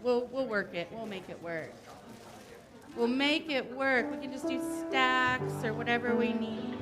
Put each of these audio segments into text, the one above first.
We'll work it. We'll make it work. We'll make it work. We can just do stacks or whatever we need.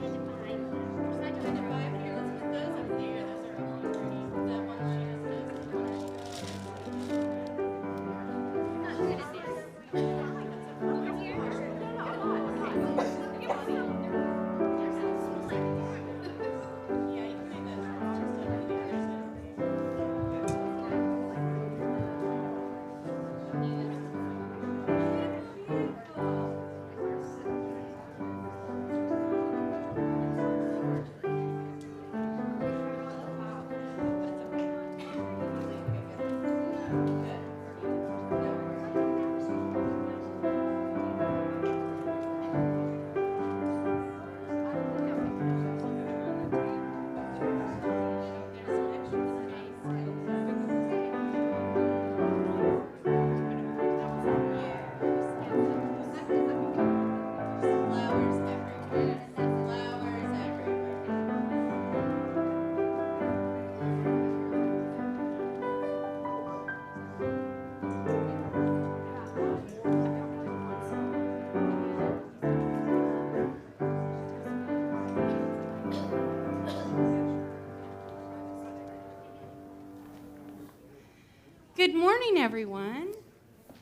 Good morning, everyone.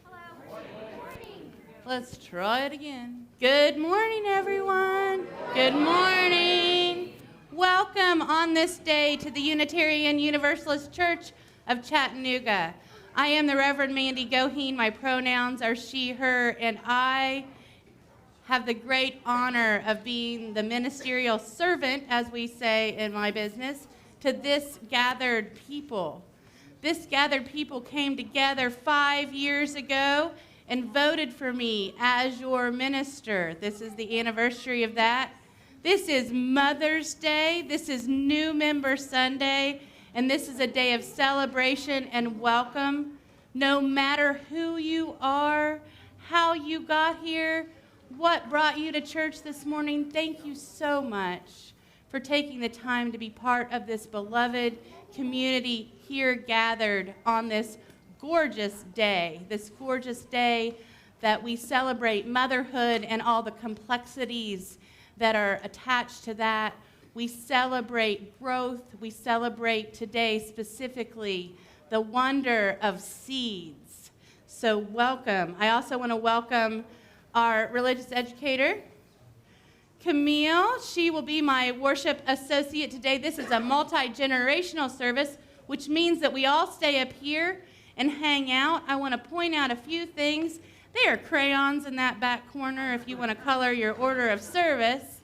Hello. Good morning. Let's try it again. Good morning, everyone. Good morning. Welcome on this day to the Unitarian Universalist Church of Chattanooga. I am the Reverend Mandy Goheen. My pronouns are she, her, and I have the great honor of being the ministerial servant, as we say in my business, to this gathered people. This gathered people came together 5 years ago and voted for me as your minister. This is the anniversary of that. This is Mother's Day. This is New Member Sunday. And this is a day of celebration and welcome. No matter who you are, how you got here, what brought you to church this morning, thank you so much for taking the time to be part of this beloved community here gathered on this gorgeous day that we celebrate motherhood and all the complexities that are attached to that. We celebrate growth. We celebrate today specifically the wonder of seeds. So welcome. I also want to welcome our religious educator, Camille. She will be my worship associate today. This is a multi-generational service, which means that we all stay up here and hang out. I want to point out a few things. There are crayons in that back corner if you want to color your order of service.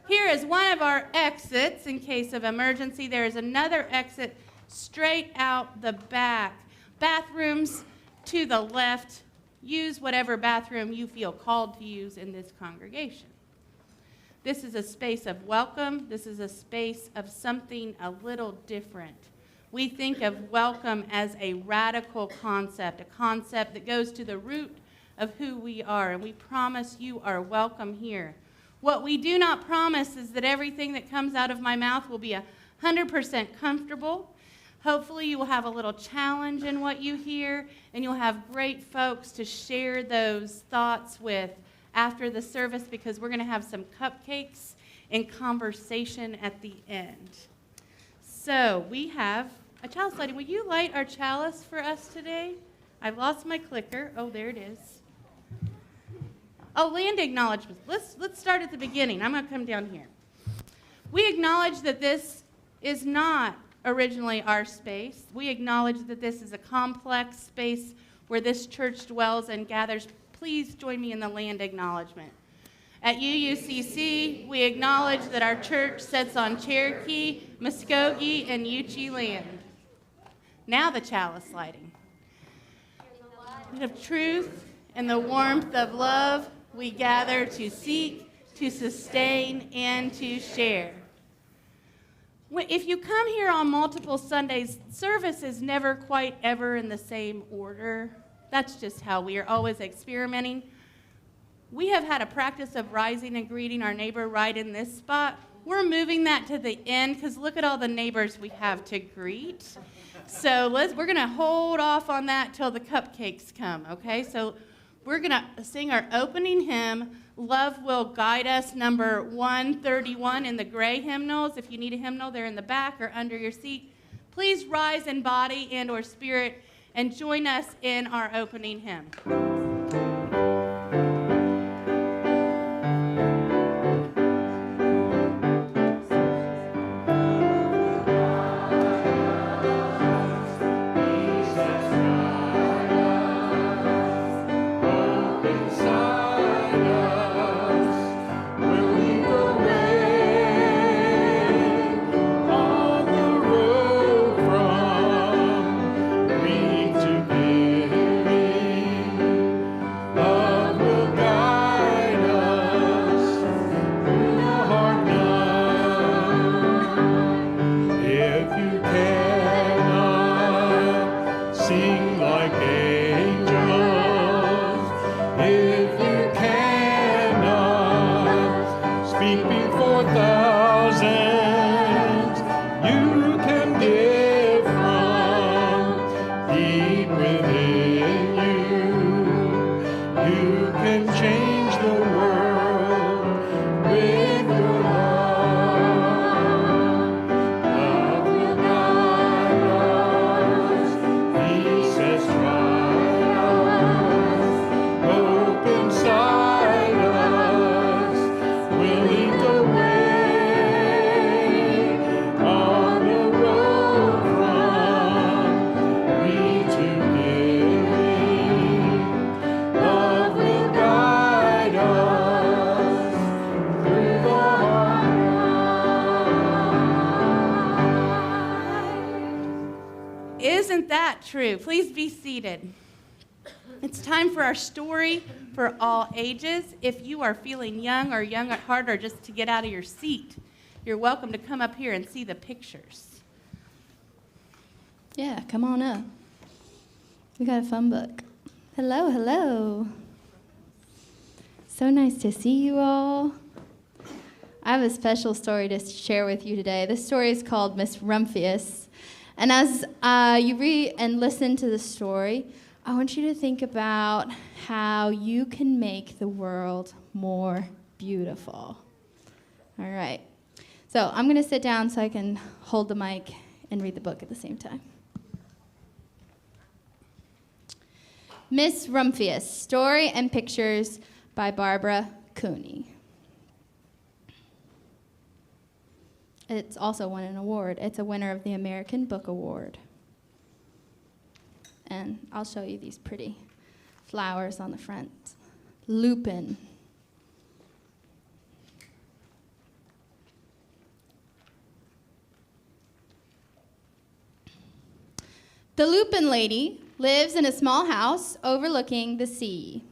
Here is one of our exits in case of emergency. There is another exit straight out the back. Bathrooms to the left. Use whatever bathroom you feel called to use in this congregation. This is a space of welcome. This is a space of something a little different. We think of welcome as a radical concept, a concept that goes to the root of who we are, and we promise you are welcome here. What we do not promise is that everything that comes out of my mouth will be 100% comfortable. Hopefully you will have a little challenge in what you hear, and you'll have great folks to share those thoughts with after the service, because we're going to have some cupcakes and conversation at the end. So we have a chalice lighting. Will you light our chalice for us today? I've lost my clicker. Oh, there it is. Oh, land acknowledgments. Let's start at the beginning. I'm going to come down here. We acknowledge that this is not originally our space. We acknowledge that this is a complex space where this church dwells and gathers. Please join me in the land acknowledgement. At UUCC, we acknowledge that our church sits on Cherokee, Muskogee, and Yuchi land. Now the chalice lighting. In the truth and the warmth of love, we gather to seek, to sustain, and to share. If you come here on multiple Sundays, service is never quite ever in the same order. That's just how we are always experimenting. We have had a practice of rising and greeting our neighbor right in this spot. We're moving that to the end because look at all the neighbors we have to greet. So we're going to hold off on that till the cupcakes come, okay? So we're going to sing our opening hymn, Love Will Guide Us, number 131 in the gray hymnals. If you need a hymnal, they're in the back or under your seat. Please rise in body and or spirit and join us in our opening hymn. Isn't that true? Please be seated. It's time for our story for all ages. If you are feeling young or young at heart or just to get out of your seat, you're welcome to come up here and see the pictures. Yeah, come on up. We got a fun book. Hello, hello. So nice to see you all. I have a special story to share with you today. This story is called Miss Rumphius. And as you read and listen to the story, I want you to think about how you can make the world more beautiful. All right. So I'm going to sit down so I can hold the mic and read the book at the same time. Miss Rumphius, Story and Pictures by Barbara Cooney. It's also won an award. It's a winner of the American Book Award. And I'll show you these pretty flowers on the front. Lupin. The Lupin lady lives in a small house overlooking the sea.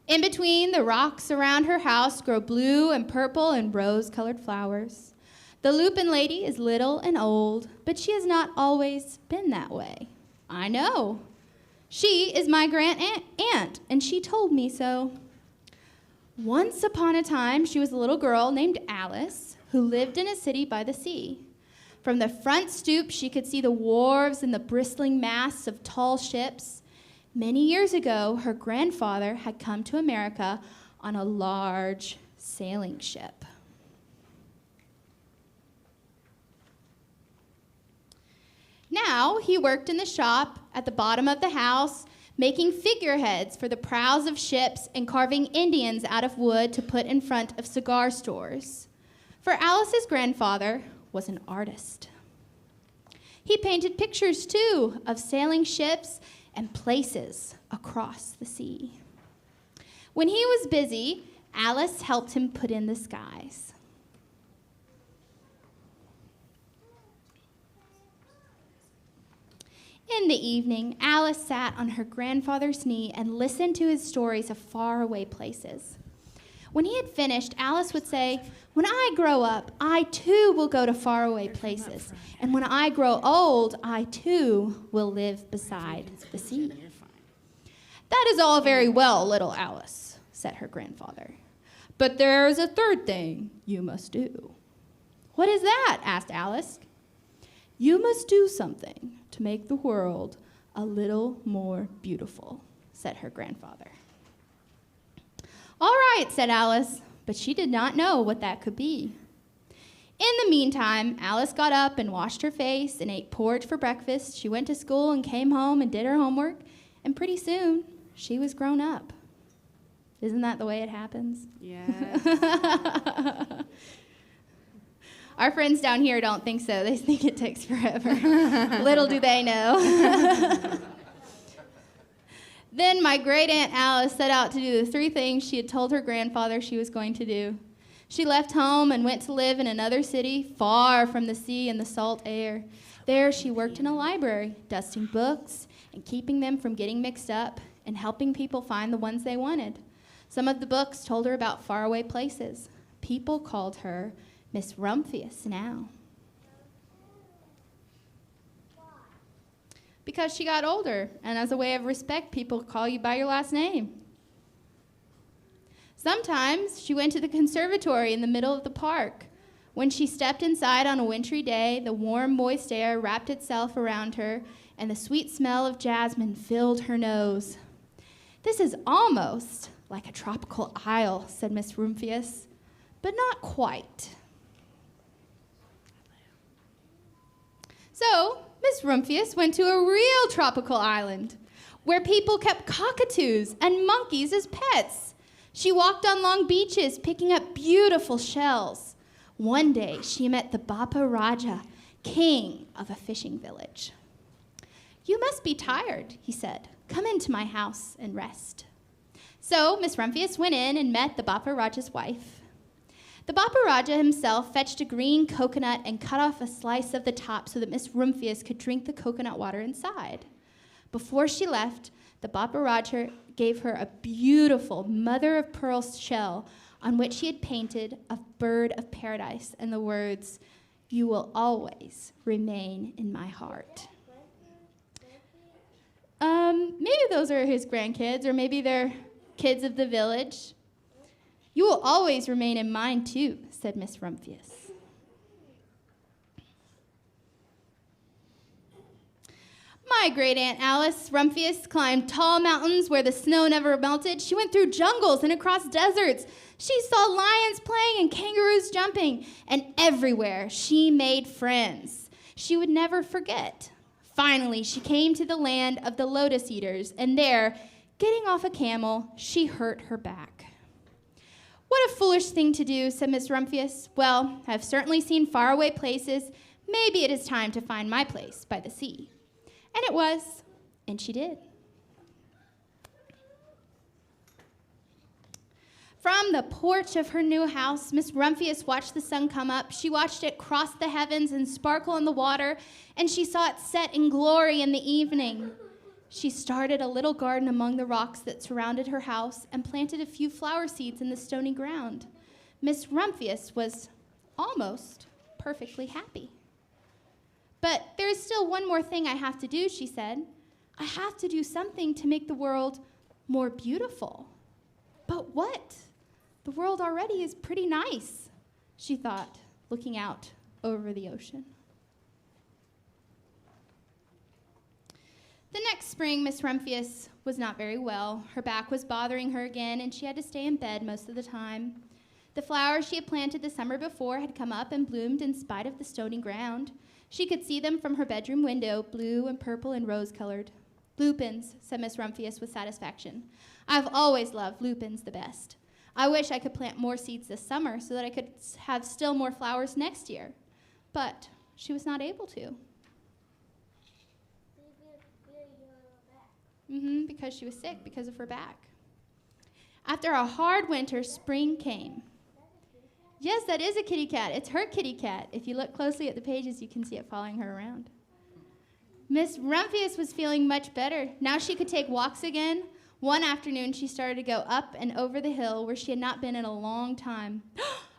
In between the rocks around her house grow blue and purple and rose-colored flowers. The Lupin lady is little and old, but she has not always been that way. I know. She is my grand-aunt, and she told me so. Once upon a time, she was a little girl named Alice who lived in a city by the sea. From the front stoop, she could see the wharves and the bristling masts of tall ships. Many years ago, her grandfather had come to America on a large sailing ship. Now, he worked in the shop at the bottom of the house, making figureheads for the prows of ships and carving Indians out of wood to put in front of cigar stores. For Alice's grandfather was an artist. He painted pictures, too, of sailing ships and places across the sea. When he was busy, Alice helped him put in the skies. In the evening, Alice sat on her grandfather's knee and listened to his stories of faraway places. When he had finished, Alice would say, "When I grow up, I too will go to faraway places. And when I grow old, I too will live beside the sea." "That is all very well, little Alice," said her grandfather. "But there is a third thing you must do." "What is that?" asked Alice. "You must do something to make the world a little more beautiful," said her grandfather. "All right," said Alice, but she did not know what that could be. In the meantime, Alice got up and washed her face and ate porridge for breakfast. She went to school and came home and did her homework, and pretty soon she was grown up. Isn't that the way it happens? Yes. Our friends down here don't think so. They think it takes forever. Little do they know. Then my great Aunt Alice set out to do the 3 things she had told her grandfather she was going to do. She left home and went to live in another city, far from the sea and the salt air. There she worked in a library, dusting books and keeping them from getting mixed up and helping people find the ones they wanted. Some of the books told her about faraway places. People called her Miss Rumphius now. Because she got older, and as a way of respect, people call you by your last name. Sometimes she went to the conservatory in the middle of the park. When she stepped inside on a wintry day, the warm, moist air wrapped itself around her, and the sweet smell of jasmine filled her nose. "This is almost like a tropical isle," said Miss Rumphius, "but not quite." So Miss Rumphius went to a real tropical island where people kept cockatoos and monkeys as pets. She walked on long beaches, picking up beautiful shells. One day, she met the Bapa Raja, king of a fishing village. "You must be tired," he said. "Come into my house and rest." So Miss Rumphius went in and met the Bapa Raja's wife. The Bapa Raja himself fetched a green coconut and cut off a slice of the top so that Miss Rumphius could drink the coconut water inside. Before she left, the Bapa Raja gave her a beautiful mother-of-pearl shell on which he had painted a bird of paradise and the words, "You will always remain in my heart." Maybe those are his grandkids, or maybe they're kids of the village. "You will always remain in mine, too," said Miss Rumphius. My great Aunt Alice Rumphius climbed tall mountains where the snow never melted. She went through jungles and across deserts. She saw lions playing and kangaroos jumping, and everywhere she made friends she would never forget. Finally, she came to the land of the lotus eaters, and there, getting off a camel, she hurt her back. "What a foolish thing to do," said Miss Rumphius. "Well, I've certainly seen faraway places. Maybe it is time to find my place by the sea." And it was, and she did. From the porch of her new house, Miss Rumphius watched the sun come up. She watched it cross the heavens and sparkle in the water, and she saw it set in glory in the evening. She started a little garden among the rocks that surrounded her house and planted a few flower seeds in the stony ground. Miss Rumphius was almost perfectly happy. "But there is still one more thing I have to do," she said. "I have to do something to make the world more beautiful." "But what? The world already is pretty nice," she thought, looking out over the ocean. The next spring, Miss Rumphius was not very well. Her back was bothering her again, and she had to stay in bed most of the time. The flowers she had planted the summer before had come up and bloomed in spite of the stony ground. She could see them from her bedroom window, blue and purple and rose-colored. "Lupins," said Miss Rumphius with satisfaction. "I've always loved lupins the best. I wish I could plant more seeds this summer so that I could have still more flowers next year." But she was not able to. Because she was sick because of her back. After a hard winter, spring came. Yes, that is a kitty cat. It's her kitty cat. If you look closely at the pages, you can see it following her around. Miss Rumphius was feeling much better. Now she could take walks again. One afternoon, she started to go up and over the hill where she had not been in a long time.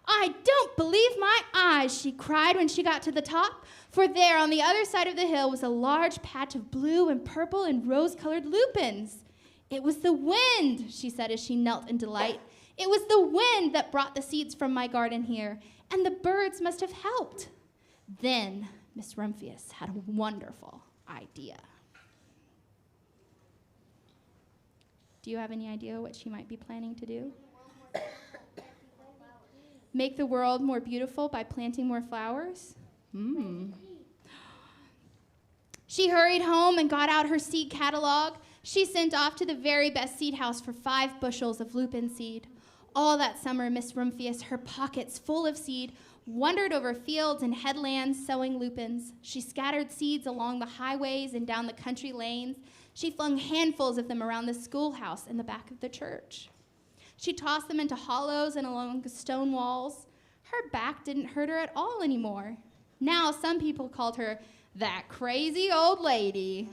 "I don't believe my eyes," she cried when she got to the top, for there on the other side of the hill was a large patch of blue and purple and rose-colored lupins. "It was the wind," she said as she knelt in delight. It was the wind that brought the seeds from my garden here, and the birds must have helped. Then Miss Rumphius had a wonderful idea. Do you have any idea what she might be planning to do? Make the world more beautiful by planting more flowers? She hurried home and got out her seed catalog. She sent off to the very best seed house for 5 bushels of lupin seed. All that summer, Miss Rumphius, her pockets full of seed, wandered over fields and headlands sowing lupins. She scattered seeds along the highways and down the country lanes. She flung handfuls of them around the schoolhouse and the back of the church. She tossed them into hollows and along the stone walls. Her back didn't hurt her at all anymore. Now some people called her that crazy old lady.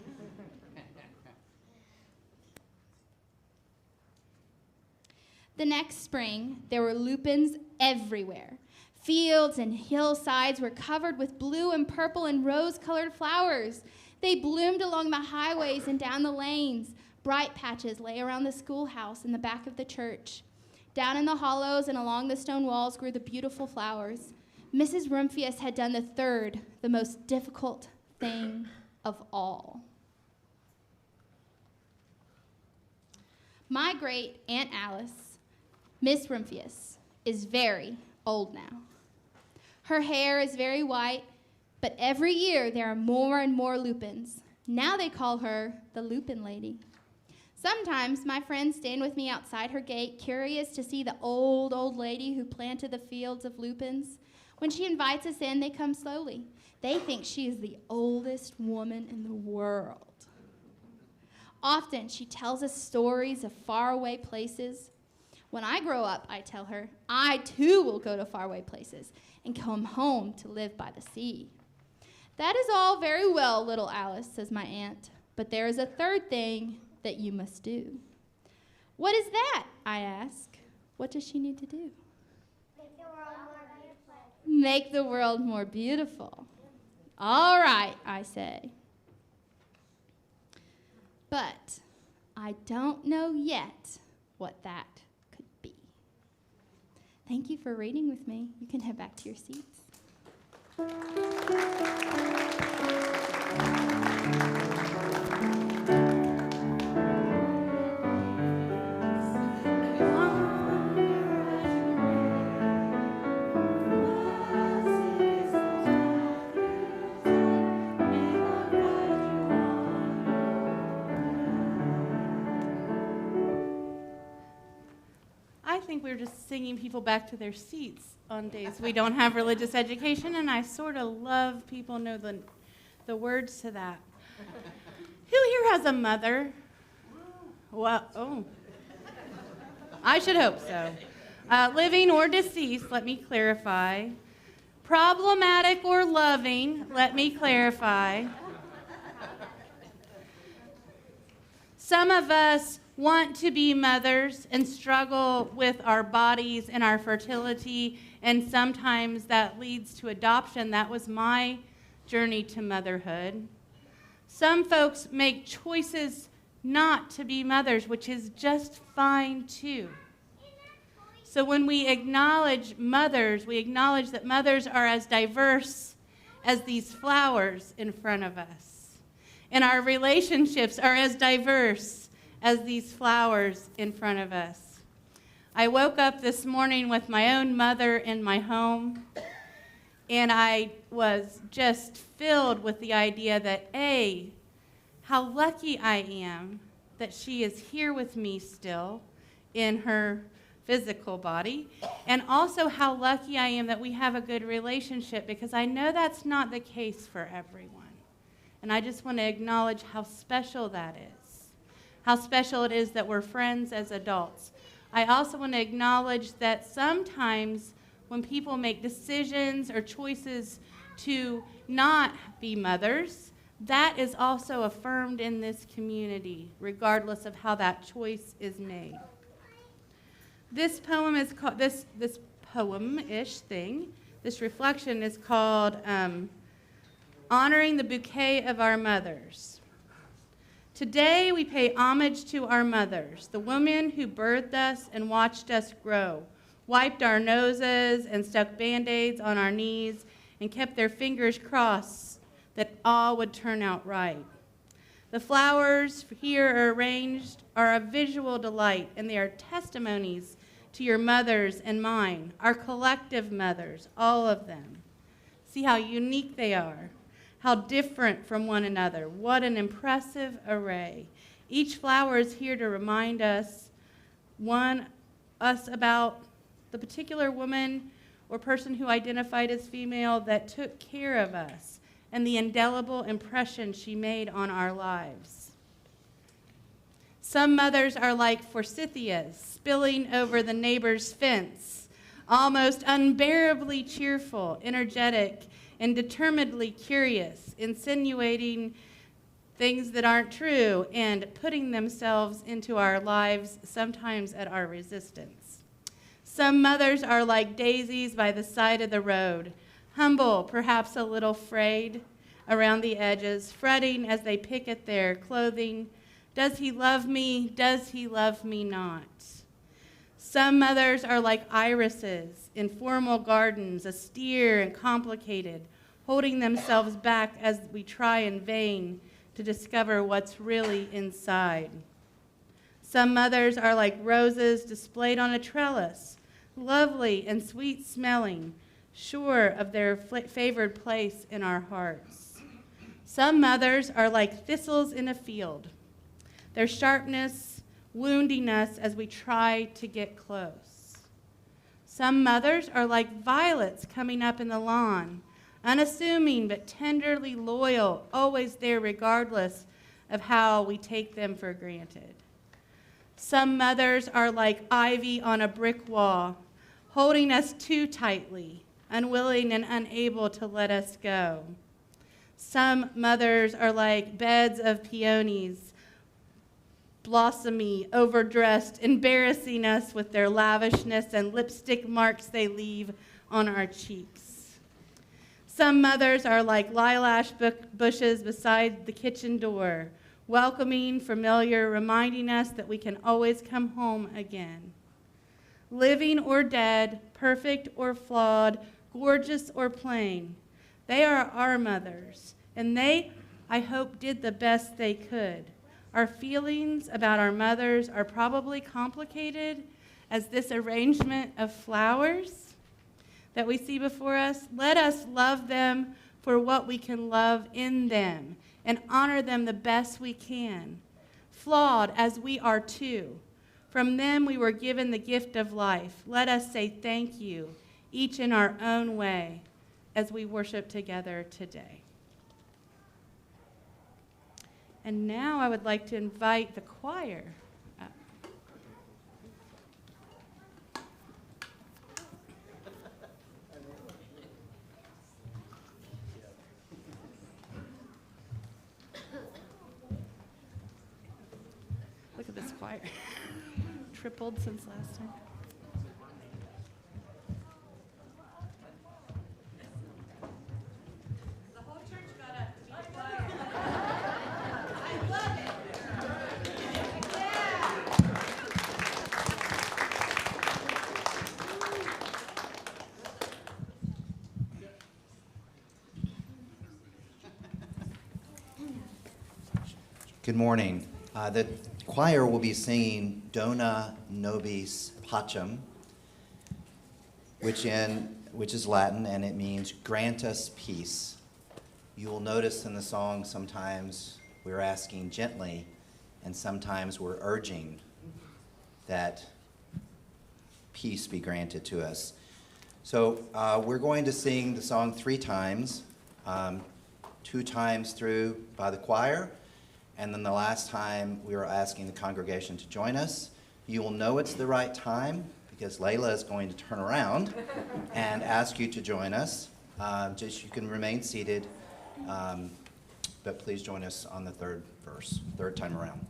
The next spring, there were lupins everywhere. Fields and hillsides were covered with blue and purple and rose-colored flowers. They bloomed along the highways and down the lanes. Bright patches lay around the schoolhouse and the back of the church. Down in the hollows and along the stone walls grew the beautiful flowers. Mrs. Rumphius had done the third, the most difficult thing of all. My great Aunt Alice, Miss Rumphius, is very old now. Her hair is very white, but every year there are more and more lupins. Now they call her the Lupin Lady. Sometimes my friends stand with me outside her gate, curious to see the old lady who planted the fields of lupins. When she invites us in, they come slowly. They think she is the oldest woman in the world. Often she tells us stories of faraway places. When I grow up, I tell her, I too will go to faraway places and come home to live by the sea. That is all very well, little Alice, says my aunt, but there is a third thing that you must do. What is that? I ask. What does she need to do? Make the world more beautiful. All right, I say. But I don't know yet what that could be. Thank you for reading with me. You can head back to your seats. I think we're just singing people back to their seats on days we don't have religious education, and I sort of love people know the words to that. Who here has a mother? Well, oh. I should hope so. Living or deceased, let me clarify. Problematic or loving, let me clarify. Some of us want to be mothers and struggle with our bodies and our fertility, and sometimes that leads to adoption. That was my journey to motherhood. Some folks make choices not to be mothers, which is just fine too. So when we acknowledge mothers, we acknowledge that mothers are as diverse as these flowers in front of us. And our relationships are as diverse as these flowers in front of us. I woke up this morning with my own mother in my home, and I was just filled with the idea that, A, how lucky I am that she is here with me still in her physical body, and also how lucky I am that we have a good relationship, because I know that's not the case for everyone. And I just want to acknowledge how special that is. How special it is that we're friends as adults. I also want to acknowledge that sometimes when people make decisions or choices to not be mothers, that is also affirmed in this community, regardless of how that choice is made. This poem is called, this poem-ish thing, this reflection is called Honoring the Bouquet of Our Mothers. Today we pay homage to our mothers, the women who birthed us and watched us grow, wiped our noses and stuck Band-Aids on our knees and kept their fingers crossed that all would turn out right. The flowers here are arranged are a visual delight, and they are testimonies to your mothers and mine, our collective mothers, all of them. See how unique they are, how different from one another. What an impressive array. Each flower is here to remind us about the particular woman or person who identified as female that took care of us and the indelible impression she made on our lives. Some mothers are like forsythias, spilling over the neighbor's fence, almost unbearably cheerful, energetic, and determinedly curious, insinuating things that aren't true and putting themselves into our lives, sometimes at our resistance. Some mothers are like daisies by the side of the road, humble, perhaps a little frayed around the edges, fretting as they pick at their clothing. Does he love me? Does he love me not? Some mothers are like irises in formal gardens, austere and complicated, holding themselves back as we try in vain to discover what's really inside. Some mothers are like roses displayed on a trellis, lovely and sweet-smelling, sure of their favored place in our hearts. Some mothers are like thistles in a field, their sharpness wounding us as we try to get close. Some mothers are like violets coming up in the lawn, unassuming but tenderly loyal, always there regardless of how we take them for granted. Some mothers are like ivy on a brick wall, holding us too tightly, unwilling and unable to let us go. Some mothers are like beds of peonies, blossomy, overdressed, embarrassing us with their lavishness and lipstick marks they leave on our cheeks. Some mothers are like lilac bushes beside the kitchen door, welcoming, familiar, reminding us that we can always come home again. Living or dead, perfect or flawed, gorgeous or plain, they are our mothers, and they, I hope, did the best they could. Our feelings about our mothers are probably complicated as this arrangement of flowers that we see before us. Let us love them for what we can love in them and honor them the best we can, flawed as we are too. From them we were given the gift of life. Let us say thank you, each in our own way, as we worship together today. And now I would like to invite the choir up. Look at this choir. Tripled since last time. The whole church got up to be quiet. I love it. Good morning. The choir will be singing Dona Nobis Pacem, which is Latin, and it means grant us peace. You will notice in the song sometimes we're asking gently, and sometimes we're urging that peace be granted to us. So we're going to sing the song 3 times, 2 times through by the choir, and then the last time we were asking the congregation to join us. You will know it's the right time because Layla is going to turn around and ask you to join us. Just you can remain seated, but please join us on the 3rd verse, 3rd time around.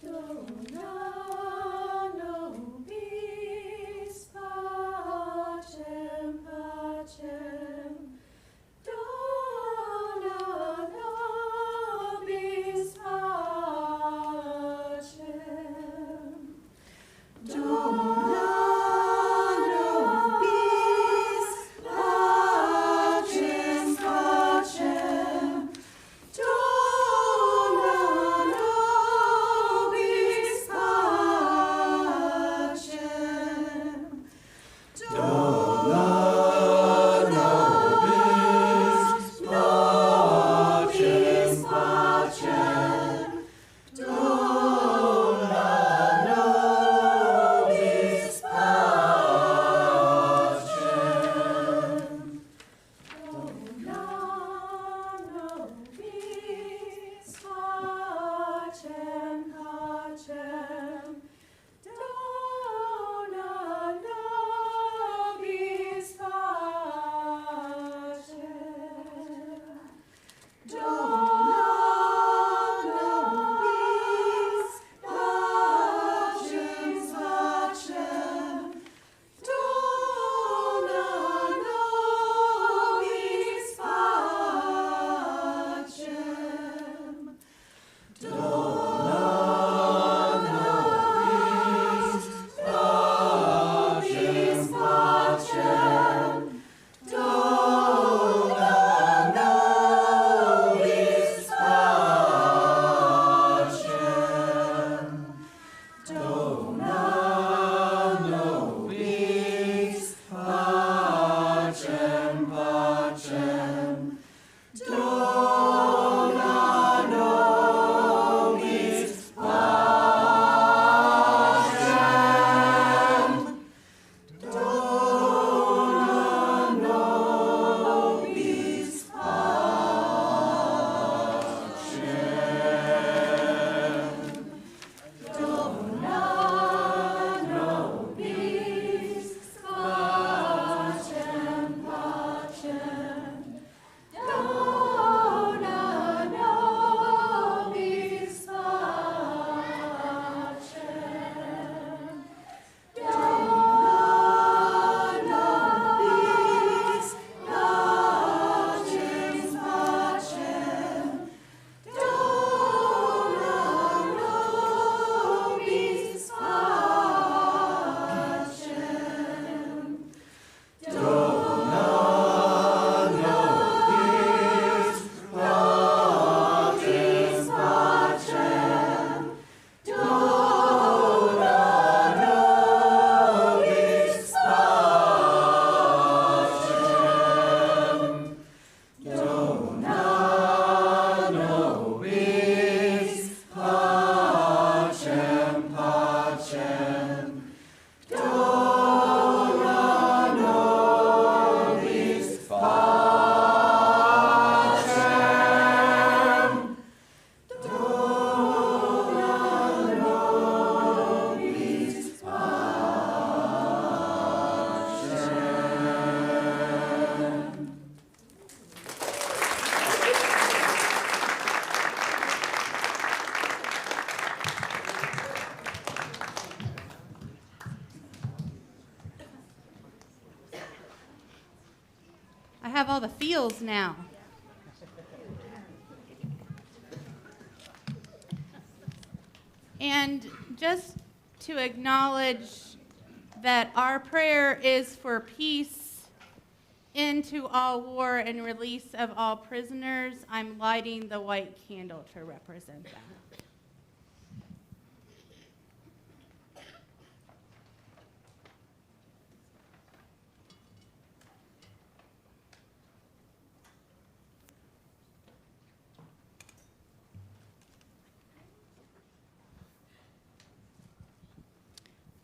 Dona nobis I have all the feels now. And just to acknowledge that our prayer is for peace into all war and release of all prisoners, I'm lighting the white candle to represent that.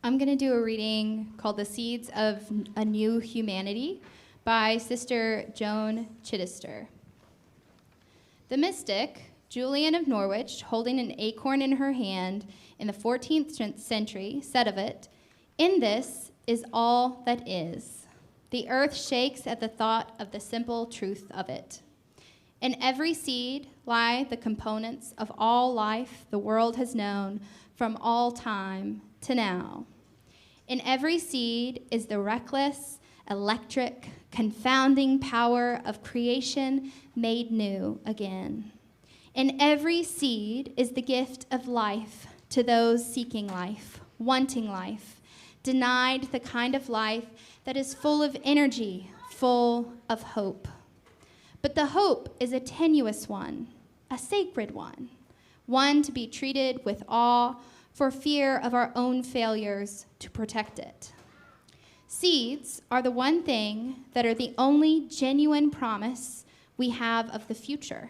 I'm going to do a reading called The Seeds of a New Humanity by Sister Joan Chittister. The mystic, Julian of Norwich, holding an acorn in her hand in the 14th century, said of it, "In this is all that is. The earth shakes at the thought of the simple truth of it. In every seed lie the components of all life the world has known from all time to now. In every seed is the reckless, electric, confounding power of creation made new again. In every seed is the gift of life to those seeking life, wanting life, denied the kind of life that is full of energy, full of hope. But the hope is a tenuous one, a sacred one to be treated with awe for fear of our own failures to protect it. Seeds are the one thing that are the only genuine promise we have of the future.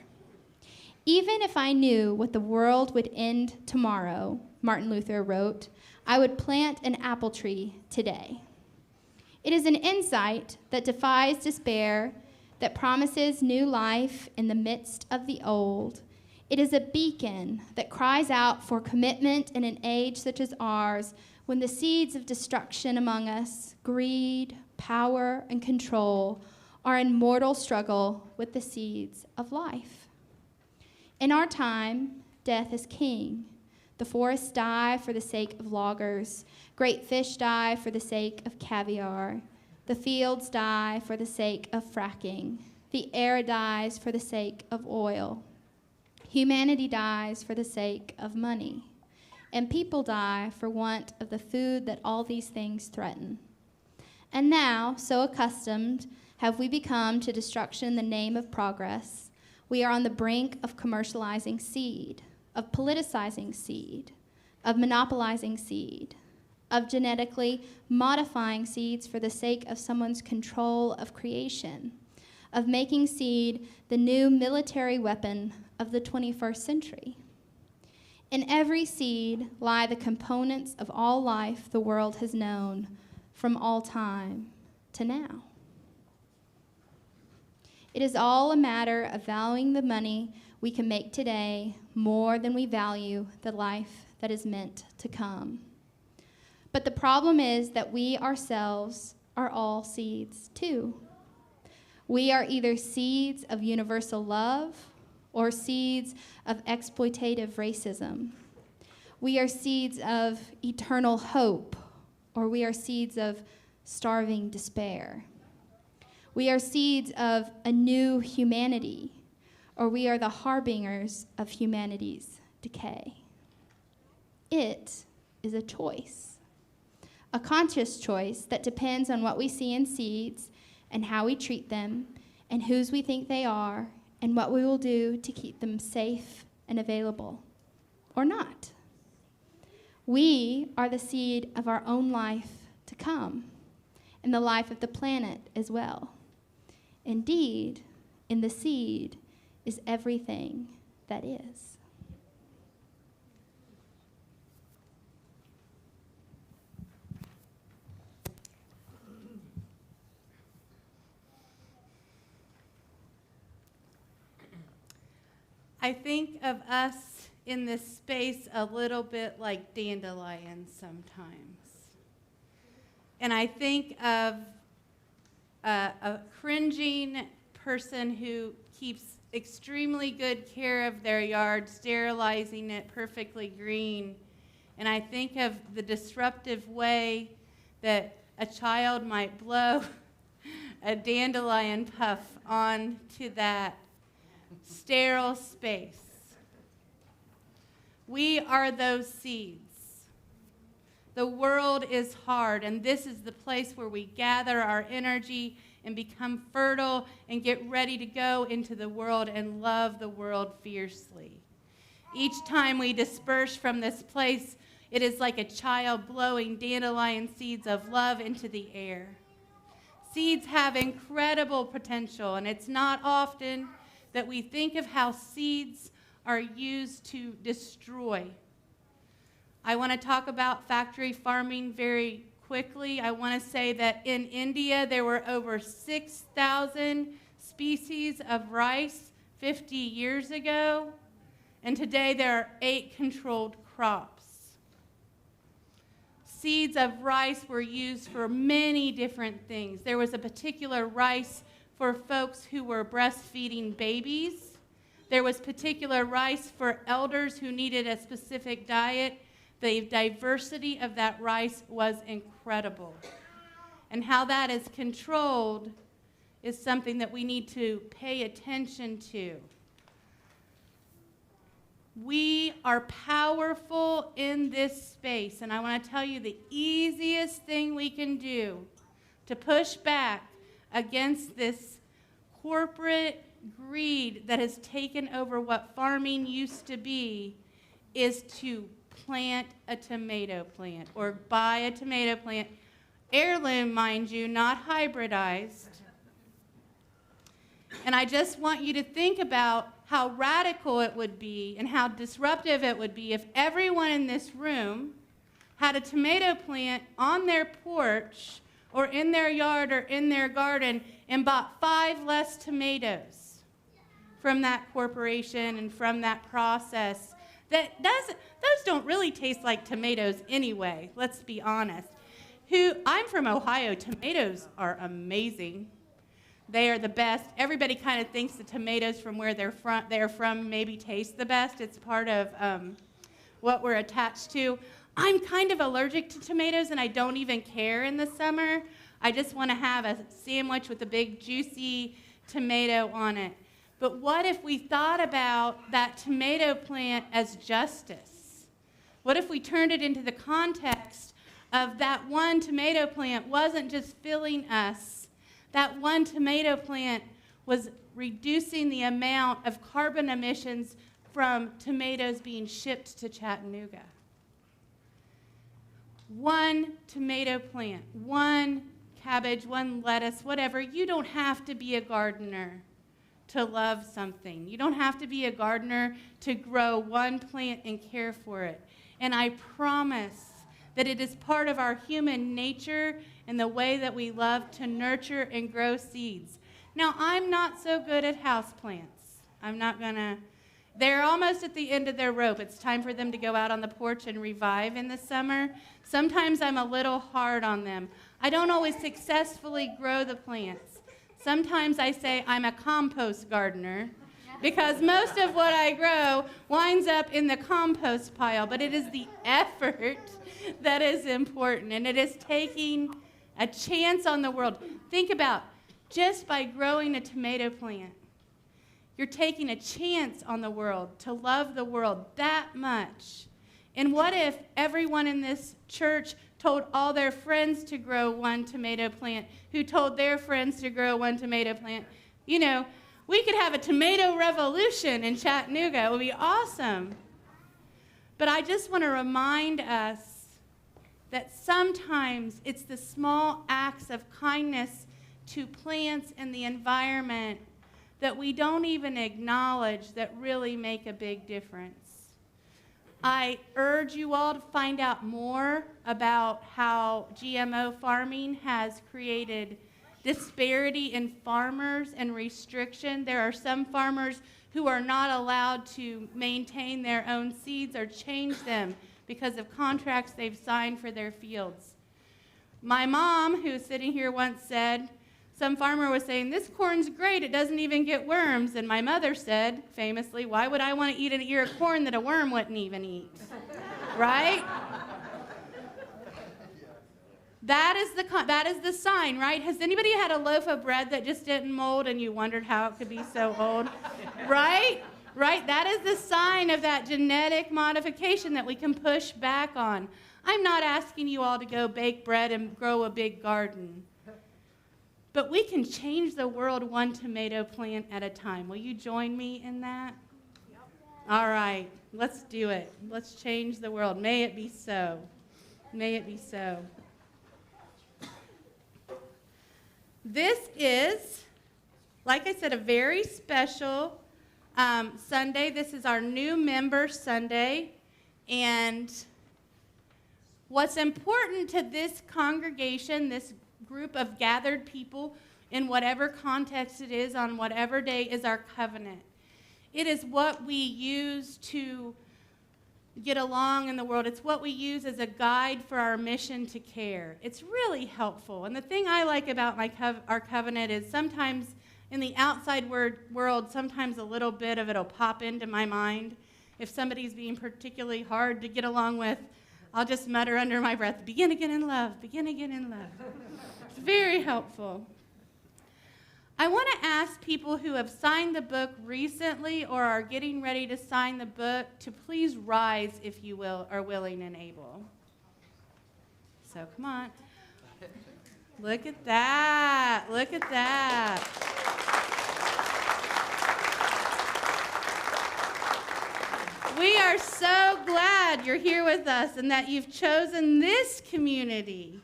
Even if I knew what the world would end tomorrow, Martin Luther wrote, I would plant an apple tree today. It is an insight that defies despair, that promises new life in the midst of the old. It is a beacon that cries out for commitment in an age such as ours, when the seeds of destruction among us, greed, power, and control, are in mortal struggle with the seeds of life. In our time, death is king. The forests die for the sake of loggers. Great fish die for the sake of caviar. The fields die for the sake of fracking. The air dies for the sake of oil. Humanity dies for the sake of money. And people die for want of the food that all these things threaten. And now, so accustomed have we become to destruction in the name of progress, we are on the brink of commercializing seed, of politicizing seed, of monopolizing seed, of genetically modifying seeds for the sake of someone's control of creation, of making seed the new military weapon of the 21st century. In every seed lie the components of all life the world has known from all time to now. It is all a matter of valuing the money we can make today more than we value the life that is meant to come. But the problem is that we ourselves are all seeds too. We are either seeds of universal love or seeds of exploitative racism. We are seeds of eternal hope, or we are seeds of starving despair. We are seeds of a new humanity, or we are the harbingers of humanity's decay. It is a choice, a conscious choice that depends on what we see in seeds and how we treat them and whose we think they are and what we will do to keep them safe and available, or not. We are the seed of our own life to come, and the life of the planet as well. Indeed, in the seed is everything that is. I think of us in this space a little bit like dandelions sometimes. And I think of a cringing person who keeps extremely good care of their yard, sterilizing it perfectly green. And I think of the disruptive way that a child might blow a dandelion puff onto that sterile space. We are those seeds. The world is hard, and this is the place where we gather our energy and become fertile and get ready to go into the world and love the world fiercely. Each time we disperse from this place, it is like a child blowing dandelion seeds of love into the air. Seeds have incredible potential, and it's not often that we think of how seeds are used to destroy. I want to talk about factory farming very quickly. I want to say that in India, there were over 6,000 species of rice 50 years ago, and today there are 8 controlled crops. Seeds of rice were used for many different things. There was a particular rice for folks who were breastfeeding babies. There was particular rice for elders who needed a specific diet. The diversity of that rice was incredible. And how that is controlled is something that we need to pay attention to. We are powerful in this space, and I want to tell you the easiest thing we can do to push back against this corporate greed that has taken over what farming used to be is to plant a tomato plant or buy a tomato plant. Heirloom, mind you, not hybridized. And I just want you to think about how radical it would be and how disruptive it would be if everyone in this room had a tomato plant on their porch or in their yard or in their garden and bought 5 less tomatoes from that corporation and from that process. Those don't really taste like tomatoes anyway, let's be honest. I'm from Ohio. Tomatoes are amazing. They are the best. Everybody kind of thinks the tomatoes from where they're from maybe taste the best. It's part of what we're attached to. I'm kind of allergic to tomatoes, and I don't even care in the summer. I just want to have a sandwich with a big juicy tomato on it. But what if we thought about that tomato plant as justice? What if we turned it into the context of that one tomato plant wasn't just filling us? That one tomato plant was reducing the amount of carbon emissions from tomatoes being shipped to Chattanooga. One tomato plant, one cabbage, one lettuce, whatever. You don't have to be a gardener to love something. You don't have to be a gardener to grow one plant and care for it. And I promise that it is part of our human nature and the way that we love to nurture and grow seeds. Now, I'm not so good at houseplants. They're almost at the end of their rope. It's time for them to go out on the porch and revive in the summer. Sometimes I'm a little hard on them. I don't always successfully grow the plants. Sometimes I say I'm a compost gardener because most of what I grow winds up in the compost pile, but it is the effort that is important, and it is taking a chance on the world. Think about just by growing a tomato plant, you're taking a chance on the world to love the world that much. And what if everyone in this church told all their friends to grow one tomato plant, who told their friends to grow one tomato plant? You know, we could have a tomato revolution in Chattanooga. It would be awesome. But I just want to remind us that sometimes it's the small acts of kindness to plants and the environment that we don't even acknowledge that really make a big difference. I urge you all to find out more about how GMO farming has created disparity in farmers and restriction. There are some farmers who are not allowed to maintain their own seeds or change them because of contracts they've signed for their fields. My mom, who's sitting here, once said, some farmer was saying, "This corn's great, it doesn't even get worms." And my mother said, famously, "Why would I want to eat an ear of corn that a worm wouldn't even eat?" Right? That is the sign, right? Has anybody had a loaf of bread that just didn't mold and you wondered how it could be so old? Right? Right? That is the sign of that genetic modification that we can push back on. I'm not asking you all to go bake bread and grow a big garden. But we can change the world one tomato plant at a time. Will you join me in that? Yep. All right, let's do it. Let's change the world. May it be so. May it be so. This is, like I said, a very special Sunday. This is our new member Sunday. And what's important to this congregation, this group of gathered people, in whatever context it is, on whatever day, is our covenant. It is what we use to get along in the world. It's what we use as a guide for our mission to care. It's really helpful. And the thing I like about our covenant is sometimes in the outside world, sometimes a little bit of it will pop into my mind. If somebody's being particularly hard to get along with, I'll just mutter under my breath, "Begin again in love, begin again in love." It's very helpful. I want to ask people who have signed the book recently or are getting ready to sign the book to please rise, if you will, are willing and able. So come on. Look at that. Look at that. We are so glad you're here with us and that you've chosen this community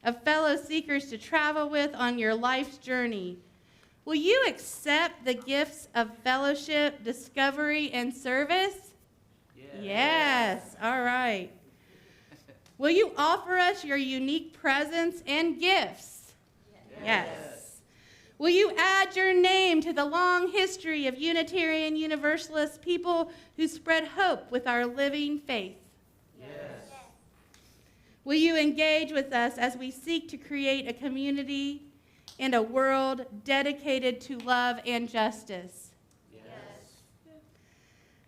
of fellow seekers to travel with on your life's journey. Will you accept the gifts of fellowship, discovery, and service? Yes. All right. Will you offer us your unique presence and gifts? Yes. Will you add your name to the long history of Unitarian Universalist people who spread hope with our living faith? Yes. Will you engage with us as we seek to create a community and a world dedicated to love and justice. Yes.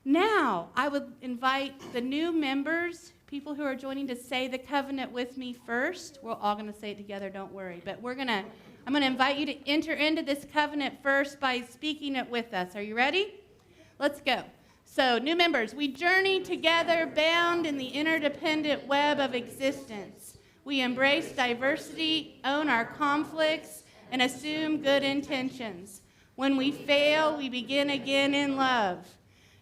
Now, I would invite the new members, people who are joining, to say the covenant with me first. We're all going to say it together, don't worry. But I'm going to invite you to enter into this covenant first by speaking it with us. Are you ready? Let's go. So, new members, we journey together bound in the interdependent web of existence. We embrace diversity, own our conflicts, and assume good intentions. When we fail, we begin again in love.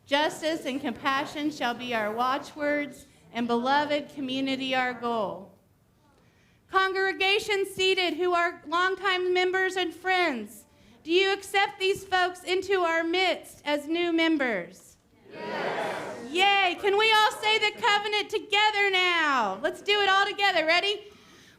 Justice and compassion shall be our watchwords, and beloved community our goal. Congregation seated who are longtime members and friends, do you accept these folks into our midst as new members? Yes. Yay! Can we all say the covenant together now? Let's do it all together. Ready?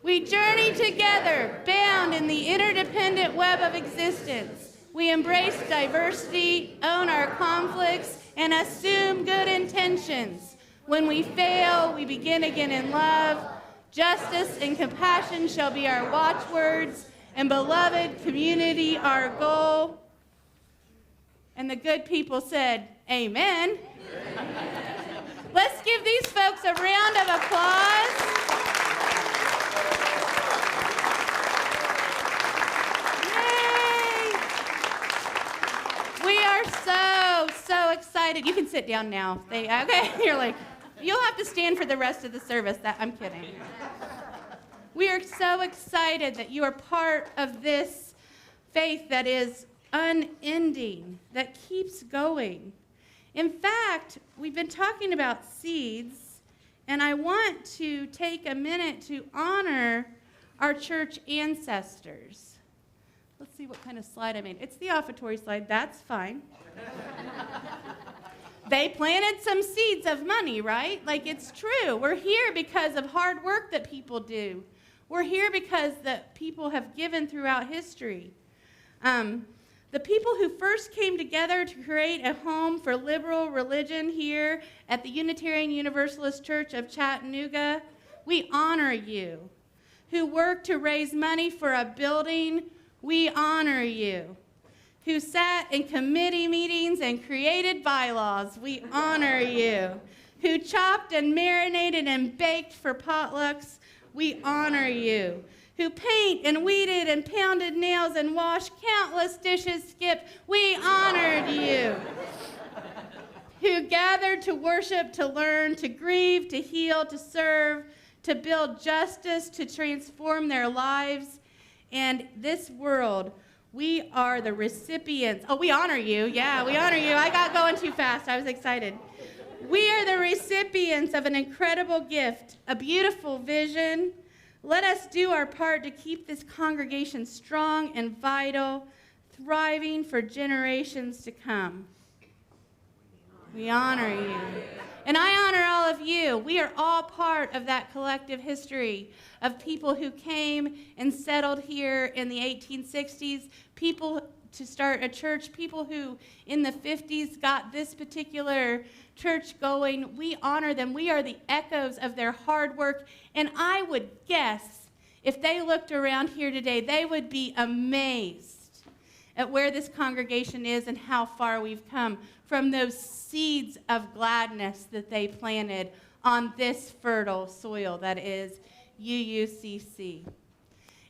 We journey together, bound in the interdependent web of existence. We embrace diversity, own our conflicts, and assume good intentions. When we fail, we begin again in love. Justice and compassion shall be our watchwords, and beloved community our goal. And the good people said, Amen. Let's give these folks a round of applause. Yay! We are so excited. You can sit down now. Okay, you're like, you'll have to stand for the rest of the service. I'm kidding. We are so excited that you are part of this faith that is unending, that keeps going. In fact, we've been talking about seeds, and I want to take a minute to honor our church ancestors. Let's see what kind of slide I made. It's the offertory slide. That's fine. They planted some seeds of money, right? Like, it's true. We're here because of hard work that people do. We're here because the people have given throughout history. The people who first came together to create a home for liberal religion here at the Unitarian Universalist Church of Chattanooga, we honor you. Who worked to raise money for a building, we honor you. Who sat in committee meetings and created bylaws, we honor you. Who chopped and marinated and baked for potlucks, we honor you. Who paint and weeded and pounded nails and washed countless dishes, Skip, we honored you. Who gathered to worship, to learn, to grieve, to heal, to serve, to build justice, to transform their lives and this world. We are the recipients. Oh, we honor you. Yeah, we honor you. I got going too fast. I was excited. We are the recipients of an incredible gift, a beautiful vision. Let us do our part to keep this congregation strong and vital, thriving for generations to come. We honor you. And I honor all of you. We are all part of that collective history of people who came and settled here in the 1860s, people to start a church, people who in the 50s got this particular church going. We honor them. We are the echoes of their hard work. And I would guess if they looked around here today, they would be amazed at where this congregation is and how far we've come from those seeds of gladness that they planted on this fertile soil that is UUCC.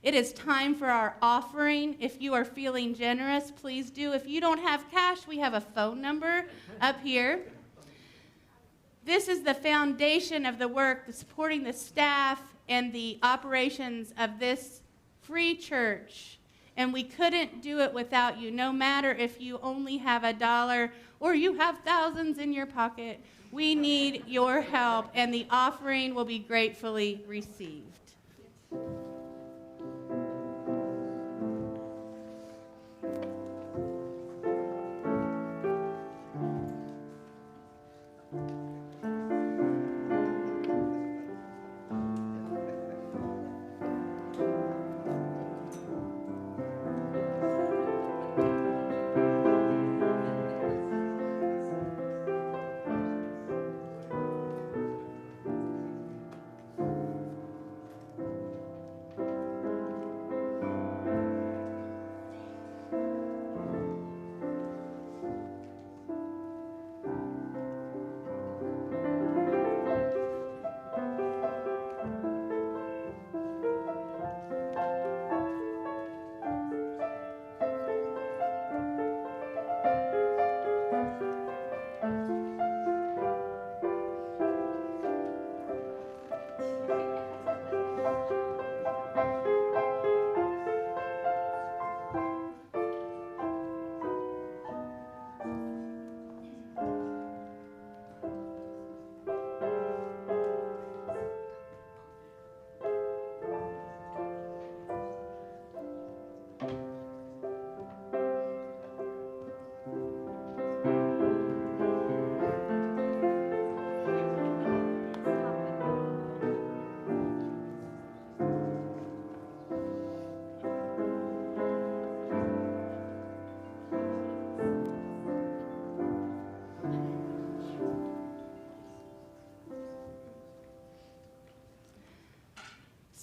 It is time for our offering. If you are feeling generous, please do. If you don't have cash, we have a phone number up here. This is the foundation of the work, the supporting the staff and the operations of this free church. And we couldn't do it without you, no matter if you only have $1 or you have thousands in your pocket. We need your help, and the offering will be gratefully received.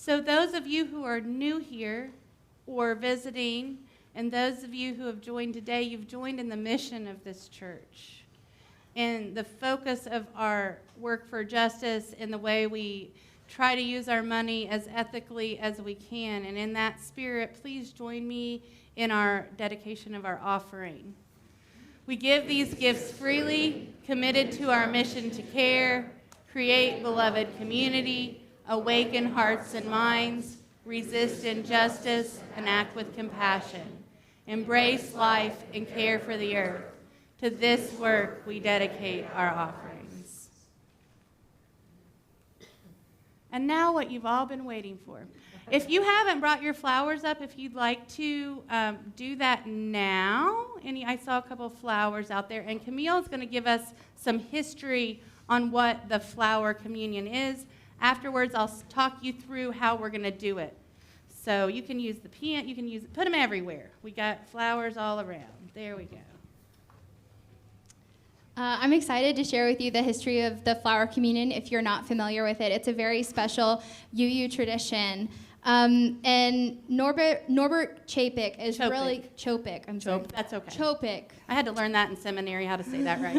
So those of you who are new here or visiting, and those of you who have joined today, you've joined in the mission of this church. And the focus of our work for justice and the way we try to use our money as ethically as we can. And in that spirit, please join me in our dedication of our offering. We give these gifts freely, committed to our mission to care, create beloved community, awaken hearts and minds, resist injustice, and act with compassion, embrace life and care for the earth. To this work, we dedicate our offerings. And now what you've all been waiting for. If you haven't brought your flowers up, if you'd like to do that now. I saw a couple of flowers out there, and Camille's going to give us some history on what the flower communion is. Afterwards, I'll talk you through how we're going to do it. So you can use the pen, you can put them everywhere. We got flowers all around. There we go. I'm excited to share with you the history of the flower communion if you're not familiar with it. It's a very special UU tradition. And Norbert Chapek is Chopik. really Chopik. I'm sorry. That's okay. Chopik. I had to learn that in seminary, how to say that right.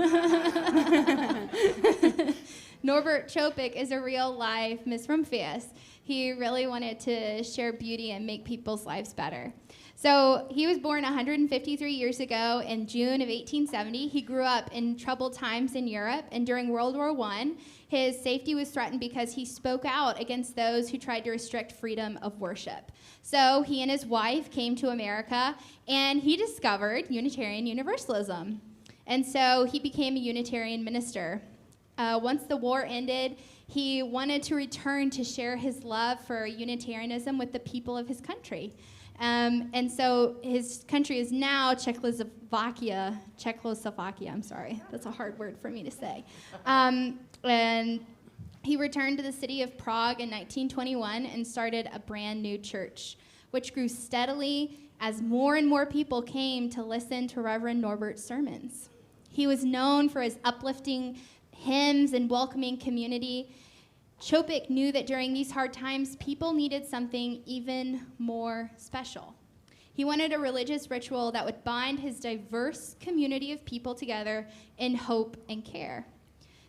Norbert Chopik is a real life Misrumphius. He really wanted to share beauty and make people's lives better. So he was born 153 years ago in June of 1870. He grew up in troubled times in Europe, and during World War I, his safety was threatened because he spoke out against those who tried to restrict freedom of worship. So he and his wife came to America, and he discovered Unitarian Universalism. And so he became a Unitarian minister. Once the war ended, he wanted to return to share his love for Unitarianism with the people of his country. And so his country is now Czechoslovakia, I'm sorry, that's a hard word for me to say. And he returned to the city of Prague in 1921 and started a brand new church, which grew steadily as more and more people came to listen to Reverend Norbert's sermons. He was known for his uplifting hymns and welcoming community. Chopik knew that during these hard times, people needed something even more special. He wanted a religious ritual that would bind his diverse community of people together in hope and care.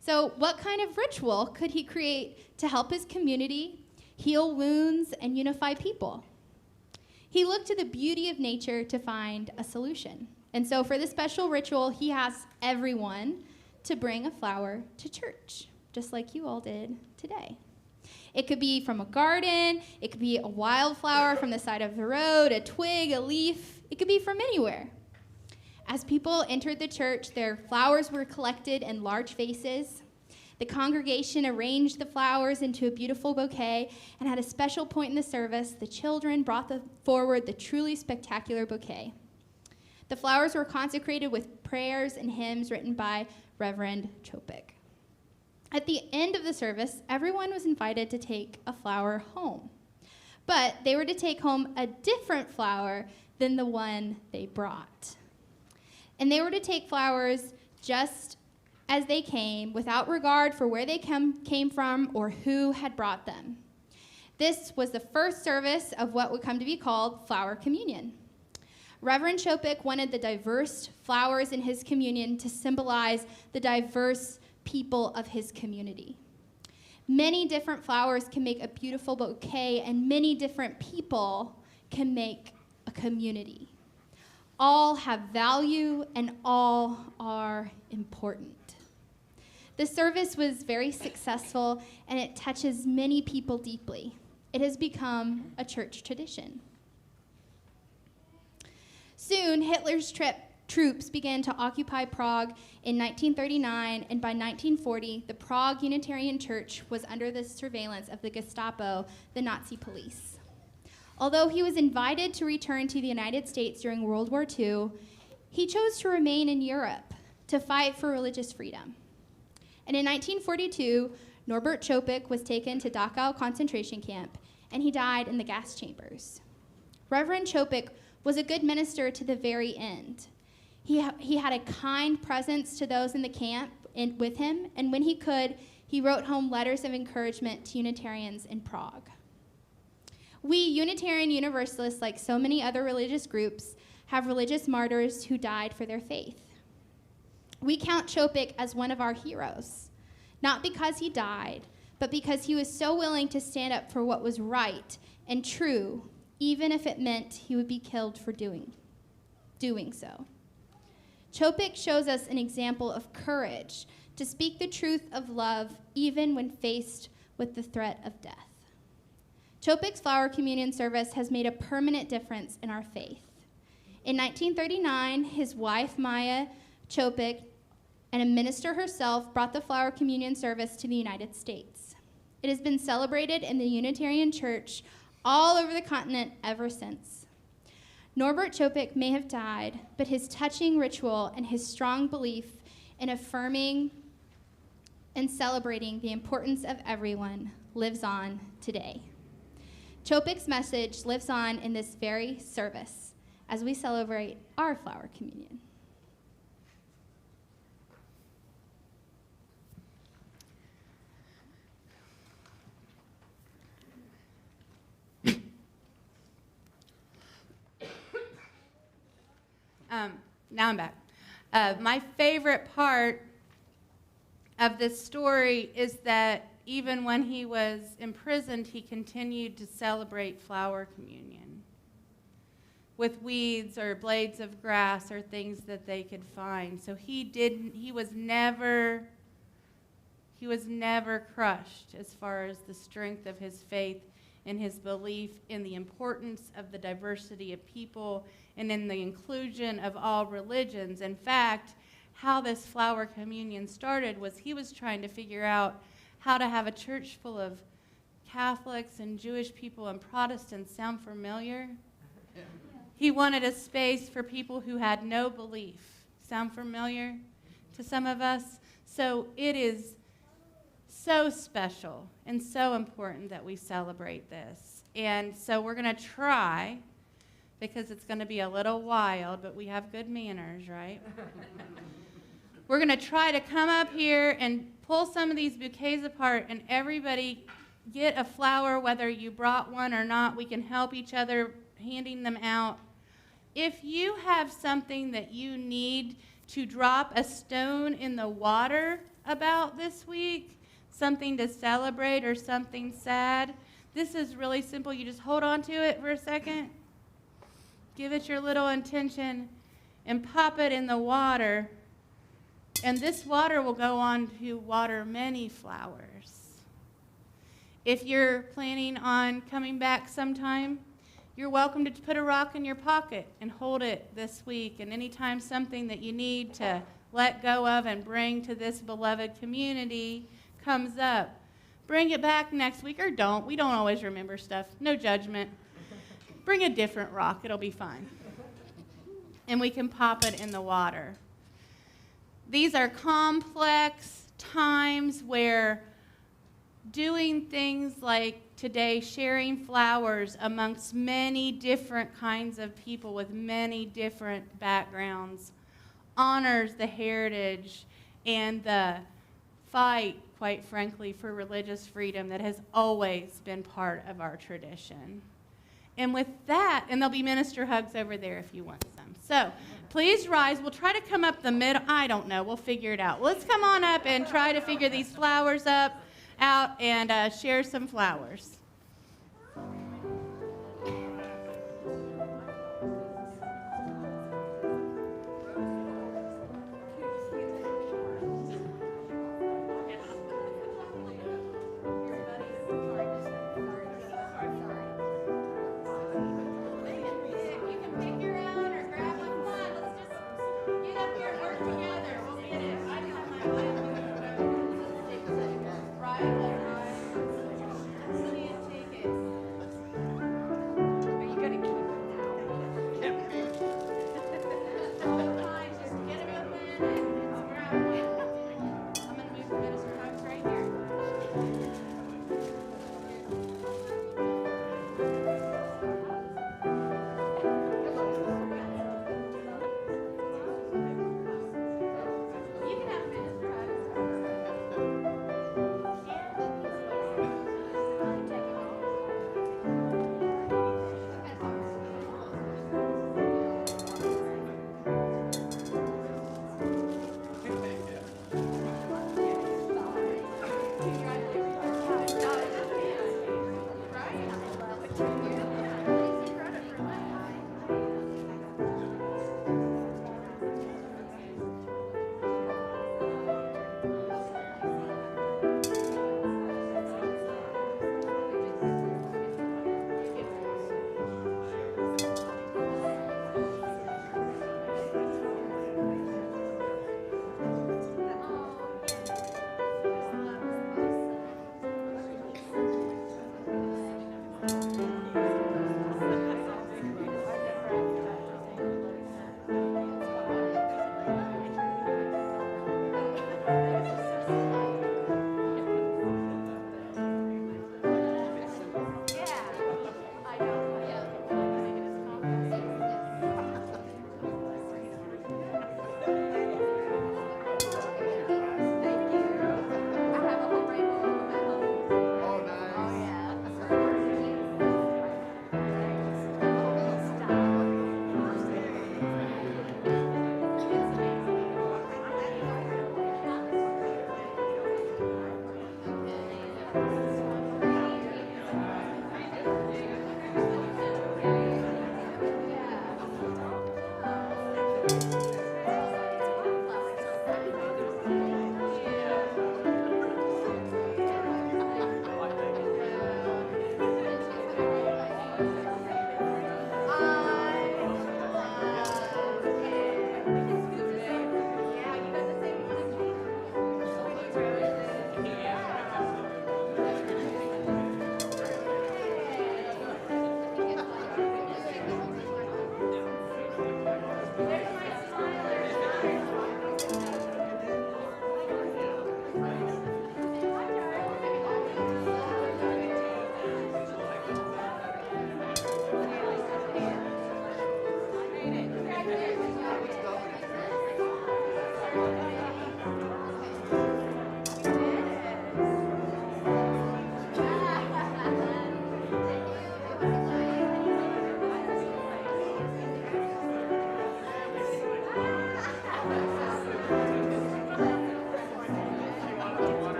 So what kind of ritual could he create to help his community heal wounds and unify people? He looked to the beauty of nature to find a solution. And so for this special ritual, he asked everyone to bring a flower to church, just like you all did today. It could be from a garden, it could be a wildflower from the side of the road, a twig, a leaf, it could be from anywhere. As people entered the church, their flowers were collected in large vases. The congregation arranged the flowers into a beautiful bouquet, and at a special point in the service, the children brought forward the truly spectacular bouquet. The flowers were consecrated with prayers and hymns written by Reverend Chopik. At the end of the service, everyone was invited to take a flower home. But they were to take home a different flower than the one they brought. And they were to take flowers just as they came, without regard for where they came from or who had brought them. This was the first service of what would come to be called flower communion. Reverend Chopik wanted the diverse flowers in his communion to symbolize the diverse people of his community. Many different flowers can make a beautiful bouquet, and many different people can make a community. All have value and all are important. The service was very successful, and it touches many people deeply. It has become a church tradition. Soon, Hitler's troops began to occupy Prague in 1939, and by 1940, the Prague Unitarian Church was under the surveillance of the Gestapo, the Nazi police. Although he was invited to return to the United States during World War II, he chose to remain in Europe to fight for religious freedom. And in 1942, Norbert Chopik was taken to Dachau concentration camp, and he died in the gas chambers. Reverend Chopik was a good minister to the very end. He had a kind presence to those in the camp with him, and when he could, he wrote home letters of encouragement to Unitarians in Prague. We Unitarian Universalists, like so many other religious groups, have religious martyrs who died for their faith. We count Chopik as one of our heroes, not because he died, but because he was so willing to stand up for what was right and true, even if it meant he would be killed for doing so. Chopik shows us an example of courage to speak the truth of love even when faced with the threat of death. Chopik's flower communion service has made a permanent difference in our faith. In 1939, his wife, Maya Chopik, and a minister herself brought the flower communion service to the United States. It has been celebrated in the Unitarian Church all over the continent ever since. Norbert Chopik may have died, but his touching ritual and his strong belief in affirming and celebrating the importance of everyone lives on today. Chopik's message lives on in this very service as we celebrate our flower communion. Now I'm back. My favorite part of this story is that even when he was imprisoned, he continued to celebrate flower communion with weeds or blades of grass or things that they could find. So he was never crushed as far as the strength of his faith and his belief in the importance of the diversity of people and in the inclusion of all religions. In fact, how this flower communion started was he was trying to figure out how to have a church full of Catholics and Jewish people and Protestants. Sound familiar? Yeah. He wanted a space for people who had no belief. Sound familiar to some of us? So it is so special and so important that we celebrate this. And so we're going to try, because it's going to be a little wild, but we have good manners, right? We're going to try to come up here and pull some of these bouquets apart, and everybody get a flower, whether you brought one or not. We can help each other handing them out. If you have something that you need to drop a stone in the water about this week, something to celebrate or something sad, this is really simple. You just hold on to it for a second, give it your little intention, and pop it in the water. And this water will go on to water many flowers. If you're planning on coming back sometime, you're welcome to put a rock in your pocket and hold it this week. And anytime something that you need to let go of and bring to this beloved community comes up, bring it back next week, or don't. We don't always remember stuff. No judgment. Bring a different rock. It'll be fine. And we can pop it in the water. These are complex times where doing things like today, sharing flowers amongst many different kinds of people with many different backgrounds, honors the heritage and the fight, quite frankly, for religious freedom that has always been part of our tradition. And with that, and there'll be minister hugs over there if you want some. So please rise. We'll try to come up the middle. I don't know. We'll figure it out. Let's come on up and try to figure these flowers out and share some flowers.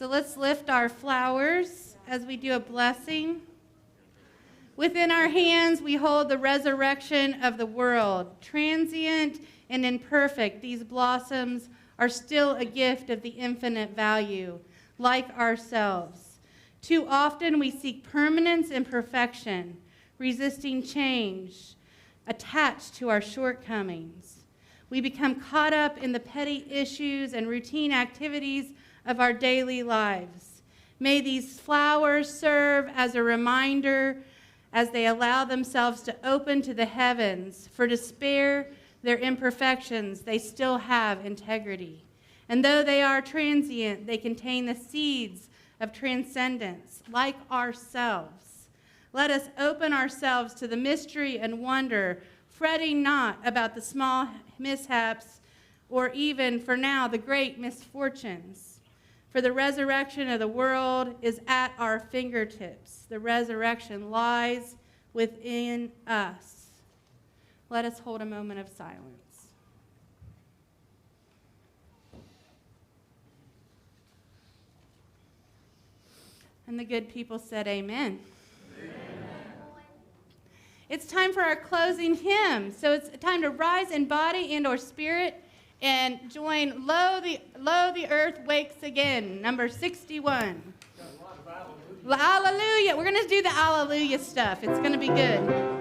So let's lift our flowers as we do a blessing. Within our hands, we hold the resurrection of the world. Transient and imperfect, these blossoms are still a gift of the infinite value, like ourselves. Too often we seek permanence and perfection, resisting change, attached to our shortcomings. We become caught up in the petty issues and routine activities of our daily lives. May these flowers serve as a reminder as they allow themselves to open to the heavens, for to spare their imperfections, they still have integrity. And though they are transient, they contain the seeds of transcendence, like ourselves. Let us open ourselves to the mystery and wonder, fretting not about the small mishaps or even, for now, the great misfortunes. For the resurrection of the world is at our fingertips. The resurrection lies within us. Let us hold a moment of silence. And the good people said, Amen. Amen. It's time for our closing hymn. So it's time to rise in body and or spirit and join Lo the Earth Wakes Again, number 61. Hallelujah. We're going to do the hallelujah stuff. It's going to be good.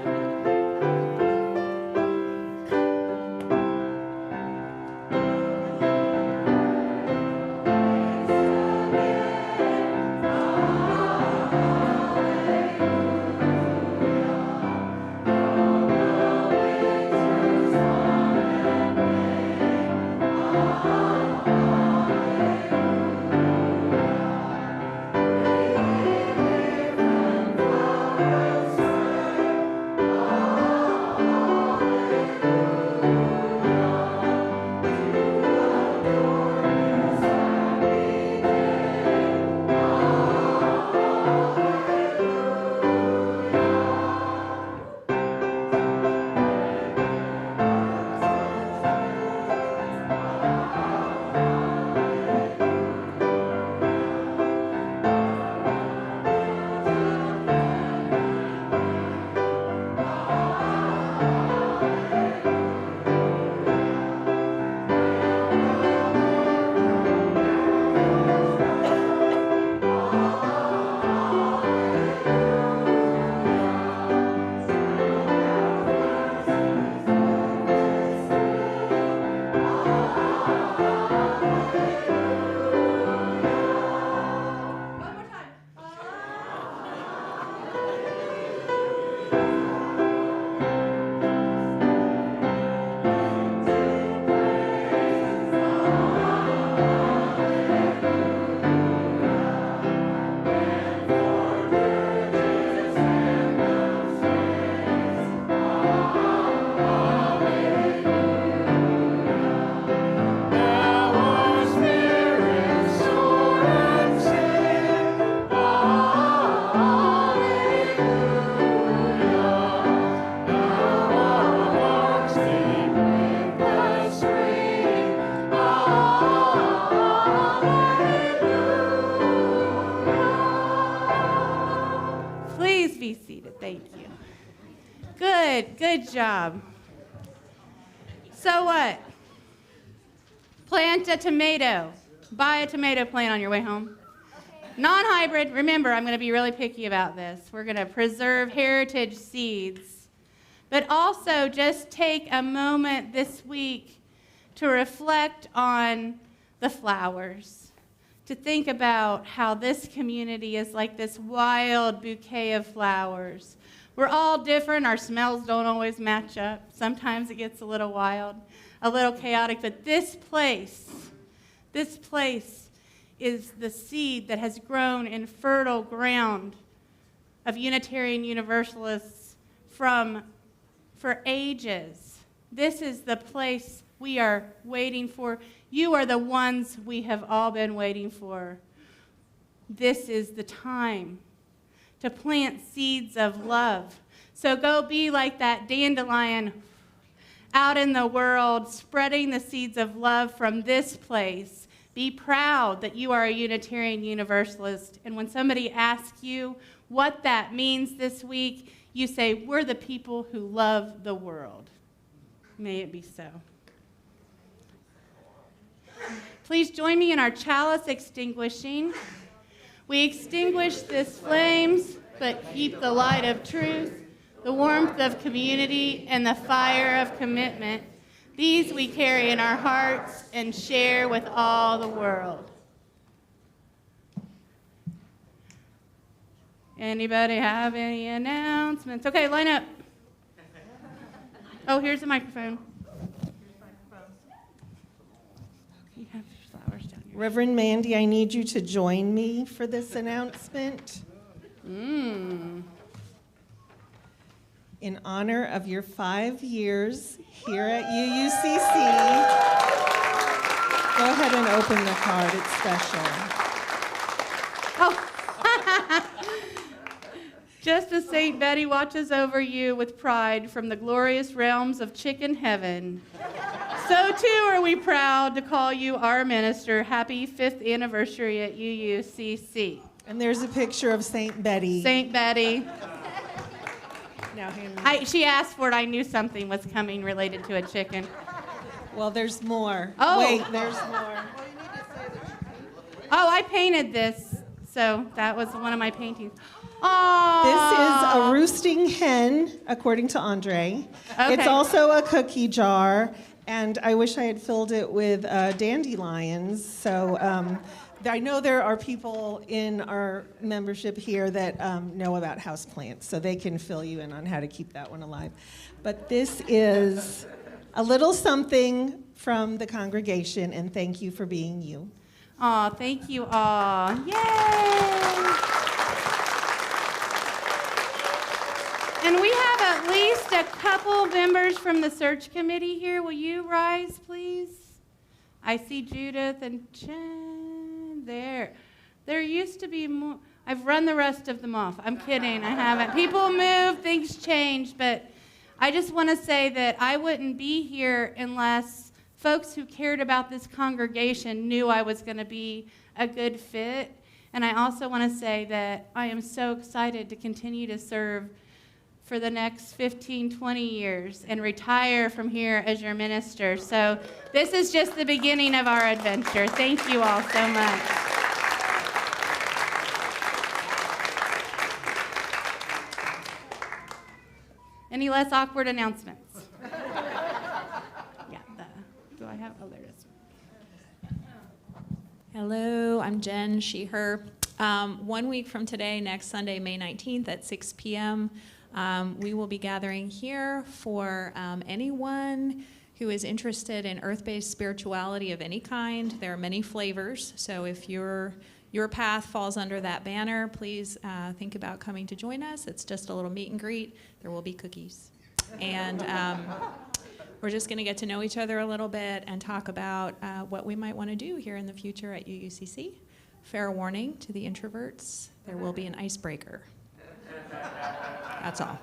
Be seated. Thank you. Good job. So what? Plant a tomato. Buy a tomato plant on your way home. Non-hybrid. Remember, I'm going to be really picky about this. We're going to preserve heritage seeds. But also just take a moment this week to reflect on the flowers. To think about how this community is like this wild bouquet of flowers. We're all different. Our smells don't always match up. Sometimes it gets a little wild, a little chaotic. But this place is the seed that has grown in fertile ground of Unitarian Universalists for ages. This is the place we are waiting for. You are the ones we have all been waiting for. This is the time to plant seeds of love. So go be like that dandelion out in the world, spreading the seeds of love from this place. Be proud that you are a Unitarian Universalist. And when somebody asks you what that means this week, you say, we're the people who love the world. May it be so. Please join me in our chalice extinguishing. We extinguish this flames, but keep the light of truth, the warmth of community, and the fire of commitment. These we carry in our hearts and share with all the world. Anybody have any announcements? Okay, line up. Oh, here's the microphone. You have flowers down here. Reverend Mandy, I need you to join me for this announcement. In honor of your 5 years here at UUCC, go ahead and open the card. It's special. Oh. Just as St. Betty watches over you with pride from the glorious realms of chicken heaven, so too are we proud to call you our minister. Happy 5th anniversary at UUCC. And there's a picture of St. Betty. St. Betty. Now, hand She asked for it. I knew something was coming related to a chicken. Well, there's more. Oh. Wait, there's more. Oh, I painted this So that was one of my paintings. Oh, This is a roosting hen, according to Andre. Okay. It's also a cookie jar, and I wish I had filled it with dandelions. So I know there are people in our membership here that know about houseplants, so they can fill you in on how to keep that one alive. But this is a little something from the congregation, and thank you for being you. Oh, thank you all. Yay! And we have at least a couple members from the search committee here. Will you rise, please? I see Judith and Jen there. There used to be more. I've run the rest of them off. I'm kidding. I haven't. People move, things change, but I just want to say that I wouldn't be here unless folks who cared about this congregation knew I was going to be a good fit. And I also want to say that I am so excited to continue to serve for the next 15, 20 years and retire from here as your minister. So this is just the beginning of our adventure. Thank you all so much. Any less awkward announcements? Do I have? Oh, there it is. Hello, I'm Jen, she, her. 1 week from today, next Sunday, May 19th at 6 p.m., we will be gathering here for anyone who is interested in earth-based spirituality of any kind. There are many flavors, so if your path falls under that banner, please think about coming to join us. It's just a little meet and greet. There will be cookies. And we're just going to get to know each other a little bit and talk about what we might want to do here in the future at UUCC. Fair warning to the introverts, there will be an icebreaker. That's all.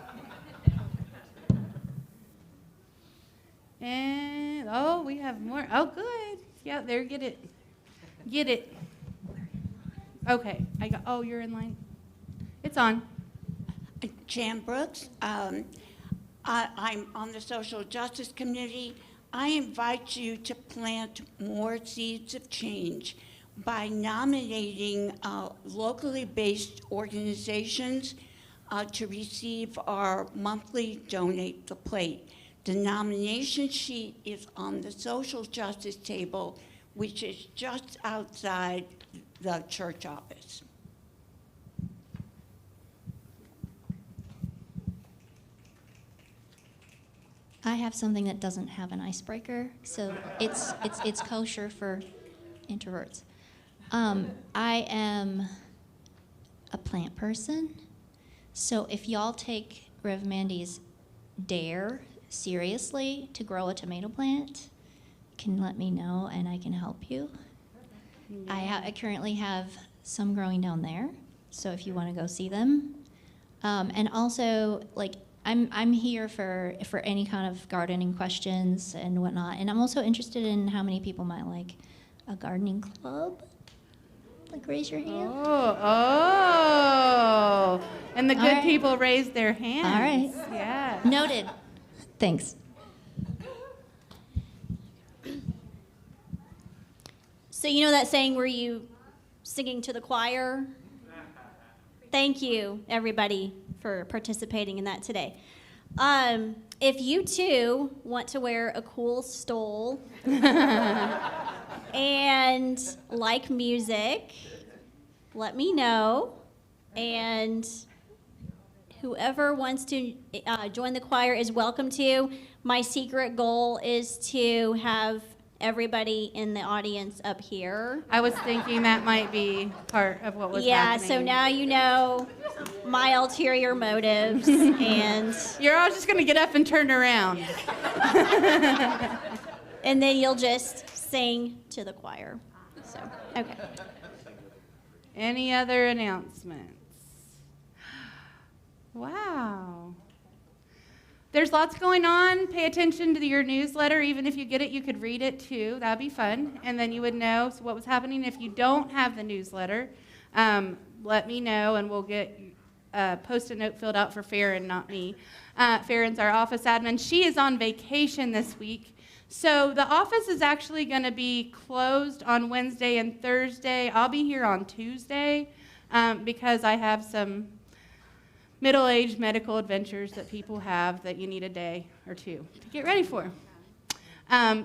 And, oh, we have more. Oh, good. Yeah, there, get it. Get it. Okay, oh, you're in line. It's on. Jan Brooks. I'm on the Social Justice Committee. I invite you to plant more seeds of change by nominating locally based organizations to receive our monthly Donate the Plate. The nomination sheet is on the social justice table, which is just outside the church office. I have something that doesn't have an icebreaker, so it's kosher for introverts. I am a plant person, so if y'all take Rev Mandy's dare seriously to grow a tomato plant, you can let me know and I can help you. Yeah. I currently have some growing down there, so if you want to go see them. And also, like, I'm here for any kind of gardening questions and whatnot. And I'm also interested in how many people might like a gardening club. Like, raise your hand. Oh. And the good right. people raised their hands. All right. Yeah. Noted. Thanks. So you know that saying where you singing to the choir? Thank you, everybody, for participating in that today. If you too want to wear a cool stole and like music, let me know. And whoever wants to join the choir is welcome to. My secret goal is to have everybody in the audience up here. I was thinking that might be part of what was happening. So now you know my ulterior motives, and You're all just going to get up and turn around. and then you'll just sing to the choir. So, okay. Any other announcements? Wow. There's lots going on. Pay attention to your newsletter. Even if you get it, you could read it too. That'd be fun. And then you would know what was happening. If you don't have the newsletter, let me know and we'll get post-it note filled out for Farron, not me. Farron's our office admin. She is on vacation this week, So the office is actually going to be closed on Wednesday and Thursday. I'll be here on Tuesday because I have some middle-aged medical adventures that people have that you need a day or two to get ready for.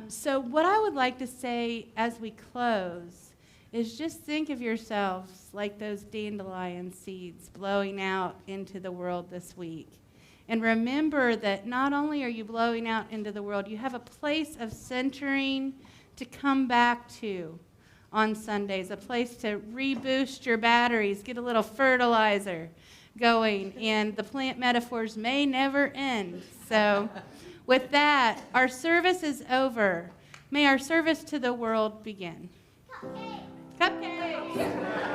So what I would like to say as we close is just think of yourselves like those dandelion seeds blowing out into the world this week. And remember that not only are you blowing out into the world, you have a place of centering to come back to on Sundays, a place to reboost your batteries, get a little fertilizer going, and the plant metaphors may never end. So with that, our service is over. May our service to the world begin. Cupcakes!